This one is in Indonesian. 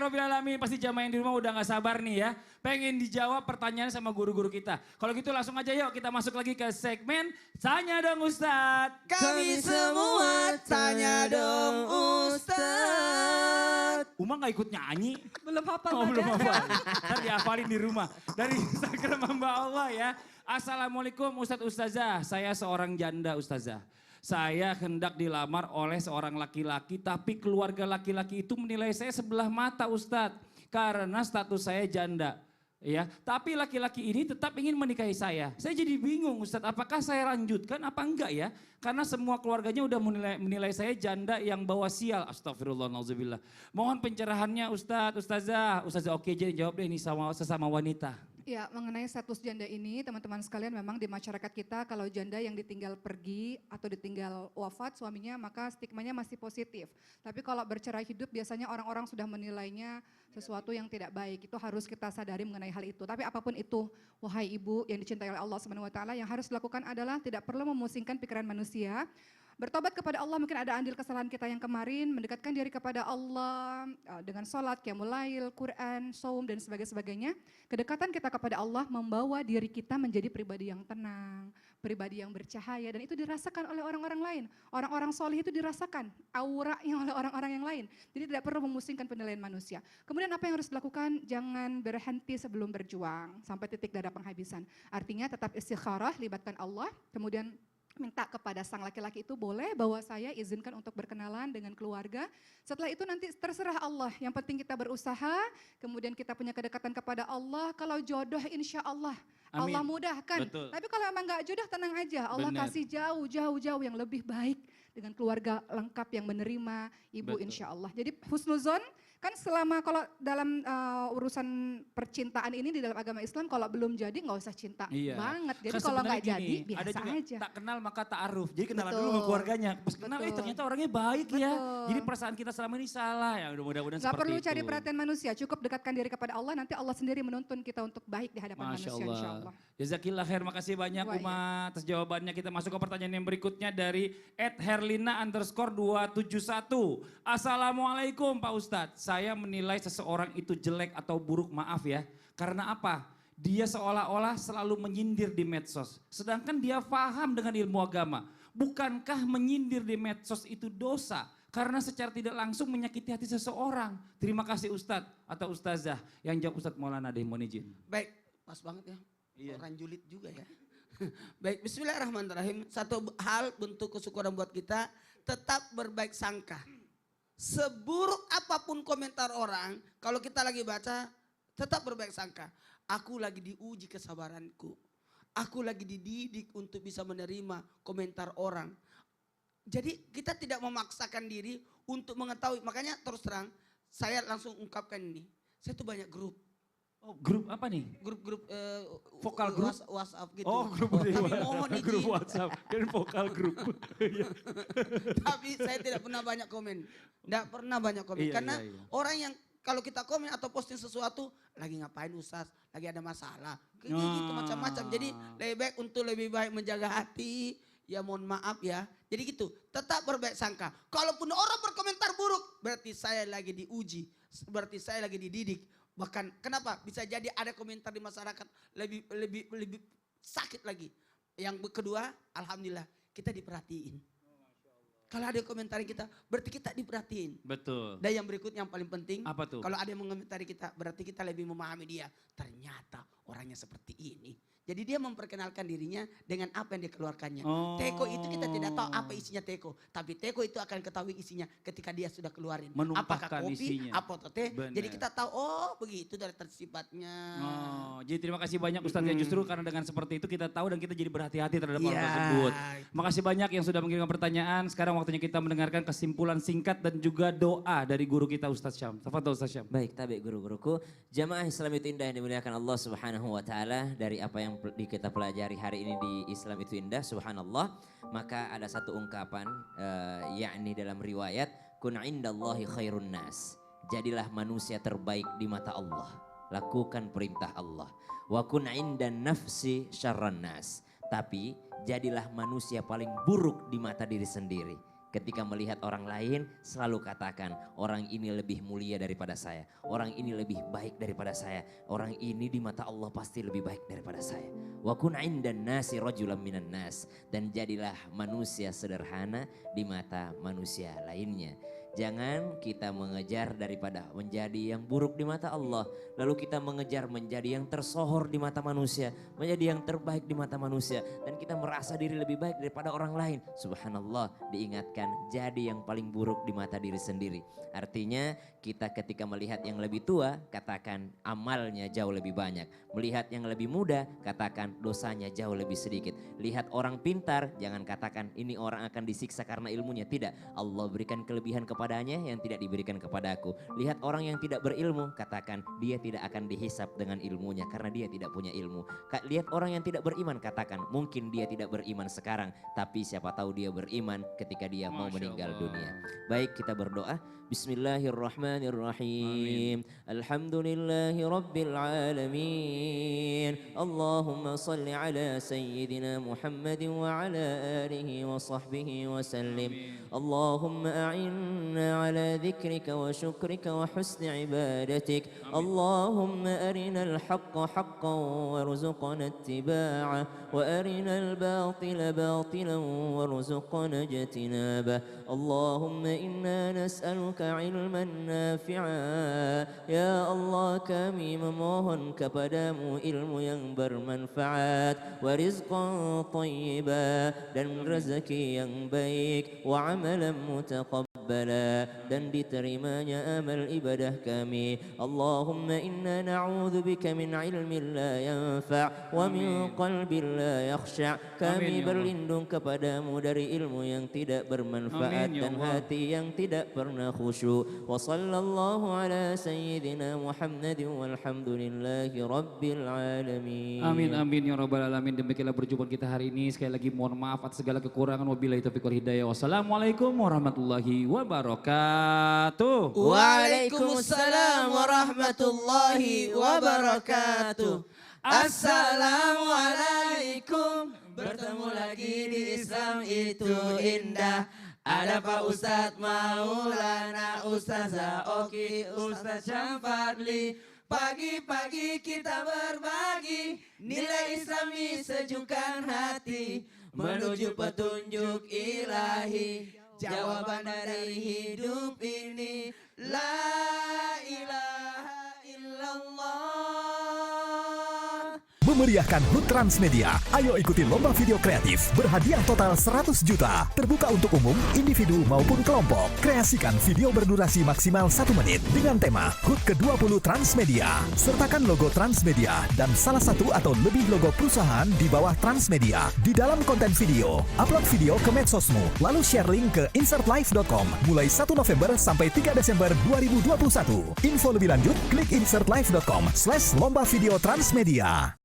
Rabbil Alamin. Pasti jamaah yang di rumah udah gak sabar nih ya. Pengen dijawab pertanyaan sama guru-guru kita. Kalau gitu langsung aja yuk kita masuk lagi ke segmen Tanya Dong Ustadz. Kami semua tanya dong Ustadz. Uma gak ikut nyanyi? Belum hafal. Oh belum hafal. Ntar dihafalin di rumah. Dari Instagram hamba Allah ya. Assalamualaikum Ustadz Ustazah. Saya seorang janda Ustazah. Saya hendak dilamar oleh seorang laki-laki tapi keluarga laki-laki itu menilai saya sebelah mata Ustadz. Karena status saya janda. Ya, tapi laki-laki ini tetap ingin menikahi saya. Saya jadi bingung Ustadz, apakah saya lanjutkan apa enggak ya? Karena semua keluarganya udah menilai saya janda yang bawa sial. Astagfirullah, nauzubillah. Mohon pencerahannya Ustadz, Ustazah. Ustazah oke jadi jawab deh ini sama sesama wanita. Ya, mengenai status janda ini teman-teman sekalian memang di masyarakat kita kalau janda yang ditinggal pergi atau ditinggal wafat suaminya maka stigmanya masih positif. Tapi kalau bercerai hidup biasanya orang-orang sudah menilainya sesuatu yang tidak baik. Itu harus kita sadari mengenai hal itu. Tapi apapun itu, wahai ibu yang dicintai oleh Allah SWT, yang harus dilakukan adalah tidak perlu memusingkan pikiran manusia. Bertobat kepada Allah, mungkin ada andil kesalahan kita yang kemarin, mendekatkan diri kepada Allah dengan sholat, qiyamul lail, Quran, saum dan sebagainya. Kedekatan kita kepada Allah membawa diri kita menjadi pribadi yang tenang, pribadi yang bercahaya dan itu dirasakan oleh orang-orang lain. Orang-orang soleh itu dirasakan auranya oleh orang-orang yang lain. Jadi tidak perlu memusingkan penilaian manusia. Kemudian apa yang harus dilakukan? Jangan berhenti sebelum berjuang sampai titik darah penghabisan. Artinya tetap istikharah, libatkan Allah, kemudian minta kepada sang laki-laki itu boleh bahwa saya izinkan untuk berkenalan dengan keluarga. Setelah itu nanti terserah Allah. Yang penting kita berusaha, kemudian kita punya kedekatan kepada Allah. Kalau jodoh insya Allah, Amin. Allah mudahkan. Betul. Tapi kalau emang gak jodoh tenang aja. Allah Bener. kasih jauh yang lebih baik dengan keluarga lengkap yang menerima ibu Betul. insya Allah. Jadi husnuzon kan selama kalau dalam urusan percintaan ini di dalam agama Islam kalau belum jadi nggak usah cinta banget. Jadi Kan kalau sebenarnya nggak jadi gini, ada biasa juga aja. tak kenal maka ta'aruf. Jadi kenalan Betul. dulu sama keluarganya. Pas kenal Betul. ternyata orangnya baik ya. Betul. Jadi perasaan kita selama ini salah ya. Mudah-mudahan Gak seperti perlu itu. cari perhatian manusia, cukup dekatkan diri kepada Allah, nanti Allah sendiri menuntun kita untuk baik di hadapan Masya manusia insya Allah. Jazakillah khair, makasih banyak Wah, Uma atas jawabannya. Kita masuk ke pertanyaan yang berikutnya dari @herlina_271. Assalamualaikum Pak Ustadz, saya menilai seseorang itu jelek atau buruk, maaf ya. Karena apa? Dia seolah-olah selalu menyindir di medsos. Sedangkan dia paham dengan ilmu agama. Bukankah menyindir di medsos itu dosa? Karena secara tidak langsung menyakiti hati seseorang. Terima kasih Ustadz atau Ustazah. Yang jawab Ustadz Maulana deh, mohon izin. Baik, pas banget ya. Iya. Orang julid juga ya. Baik, bismillahirrahmanirrahim. Satu hal bentuk kesyukuran buat kita, tetap berbaik sangka. Seburuk apapun komentar orang, kalau kita lagi baca, tetap berbaik sangka. Aku lagi diuji kesabaranku. Aku lagi dididik untuk bisa menerima komentar orang. Jadi kita tidak memaksakan diri untuk mengetahui. Makanya terus terang, saya langsung ungkapkan ini. Saya tuh banyak grup. Oh, grup apa nih? Grup-grup Vokal grup? WhatsApp gitu. Oh, grup Tapi mohon izin. grup WhatsApp dan vokal grup. Tapi saya tidak pernah banyak komen. Tidak pernah banyak komen. Iya, Karena iya. orang yang kalau kita komen atau posting sesuatu, lagi ngapain Ustaz, lagi ada masalah. Kayak gitu macam-macam. Jadi lebih baik menjaga hati, ya mohon maaf ya. Jadi gitu, tetap berbaik sangka. Kalaupun orang berkomentar buruk, berarti saya lagi diuji. Berarti saya lagi dididik. Bahkan kenapa bisa jadi ada komentar di masyarakat lebih sakit lagi. Yang kedua, alhamdulillah kita diperhatiin. Kalau ada yang komentari kita, berarti kita diperhatiin. Betul. Dan yang berikutnya yang paling penting, Apa tuh? kalau ada yang mengomentari kita, berarti kita lebih memahami dia. Ternyata orangnya seperti ini. Jadi dia memperkenalkan dirinya dengan apa yang dikeluarkannya. Oh. Teko itu kita tidak tahu apa isinya teko. Tapi teko itu akan ketahui isinya ketika dia sudah keluarin. Menumpahkan Apakah kopi, isinya. apa teh. Benar. Jadi kita tahu, oh begitu dari sifatnya. Oh, jadi terima kasih banyak Ustadz ya, justru karena dengan seperti itu kita tahu dan kita jadi berhati-hati terhadap orang Iya. tersebut. Makasih banyak yang sudah mengirimkan pertanyaan. Sekarang waktunya kita mendengarkan kesimpulan singkat dan juga doa dari guru kita Ustadz Syam. Tafadhol Ustadz Syam. Baik, tabi guru-guruku. Jamaah Islam itu indah yang dimuliakan Allah Subhanahu wa taala. Dari apa yang kita pelajari hari ini di Islam itu indah, subhanallah. Maka ada satu ungkapan yakni dalam riwayat, kun indallahi khairun nas. Jadilah manusia terbaik di mata Allah. Lakukan perintah Allah. Wa kun indan nafsi syarran nas. Tapi jadilah manusia paling buruk di mata diri sendiri. Ketika melihat orang lain selalu katakan orang ini lebih mulia daripada saya. Orang ini lebih baik daripada saya. Orang ini di mata Allah pasti lebih baik daripada saya. Wa kun 'indan nasi rajulan minan nas. Dan jadilah manusia sederhana di mata manusia lainnya. Jangan kita mengejar daripada menjadi yang buruk di mata Allah. Lalu kita mengejar menjadi yang tersohor di mata manusia. Menjadi yang terbaik di mata manusia. Dan kita merasa diri lebih baik daripada orang lain. Subhanallah, diingatkan jadi yang paling buruk di mata diri sendiri. Artinya kita ketika melihat yang lebih tua katakan amalnya jauh lebih banyak. Melihat yang lebih muda katakan dosanya jauh lebih sedikit. Lihat orang pintar jangan katakan ini orang akan disiksa karena ilmunya. Tidak, Allah berikan kelebihan kepadanya yang tidak diberikan kepadaku. Lihat orang yang tidak berilmu katakan dia tidak akan dihisap dengan ilmunya karena dia tidak punya ilmu. Lihat orang yang tidak beriman katakan mungkin dia tidak beriman sekarang tapi siapa tahu dia beriman ketika dia mau meninggal dunia. Baik, kita berdoa. Bismillahirrahmanirrahim. Alhamdulillahi rabbil alamin. Allahumma salli ala sayyidina Muhammadin wa ala alihi wa sahbihi wa sallim. Allahumma a'inna ala dhikrika wa syukrika wa husni ibadatik. Allahumma arina al-haqqa haqqan warzuqna ittiba'ah wa arina al-batila batilan warzuqna ijtinabah. Allahumma inna nas'aluka ilman nafi'a. Ya Allah, kami memohon kepadamu ilmu yang bermanfaat, wa rizqan tayyiba, dan rezeki yang baik, wa amalan mutaqabbala, dan diterimanya amal ibadah kami. Allahumma inna na'udzubika min ilmin la yanfa' wa min qalbin la yakhsha'. Kami berlindung kepadamu dari ilmu yang tidak bermanfaat dan hati yang tidak pernah khusyuk. Wa sallallahu ala sayyidina Muhammadin walhamdulillahi rabbil alamin. Amin amin ya rabbal alamin. Demikianlah perjumpaan kita hari ini. Sekali lagi mohon maaf atas segala kekurangan. Wabillahi taufiq wal hidayah. Wassalamualaikum warahmatullahi wabarakatuh. Waalaikumsalam warahmatullahi wabarakatuh. Assalamualaikum. Bertemu lagi di Islam itu indah. Ada Pak Ustadz Maulana, Ustazah Oki, Ustadz Syafadli. Pagi-pagi kita berbagi nilai Islami sejukkan hati, menuju petunjuk ilahi, jawaban dari hidup ini. La ilaha illallah. Memeriahkan HUT Transmedia. Ayo ikuti lomba video kreatif berhadiah total 100 juta. Terbuka untuk umum, individu maupun kelompok. Kreasikan video berdurasi maksimal 1 menit dengan tema HUT ke-20 Transmedia. Sertakan logo Transmedia dan salah satu atau lebih logo perusahaan di bawah Transmedia di dalam konten video. Upload video ke medsosmu, lalu share link ke insertlive.com mulai 1 November sampai 3 Desember 2021. Info lebih lanjut klik insertlive.com/lomba video Transmedia.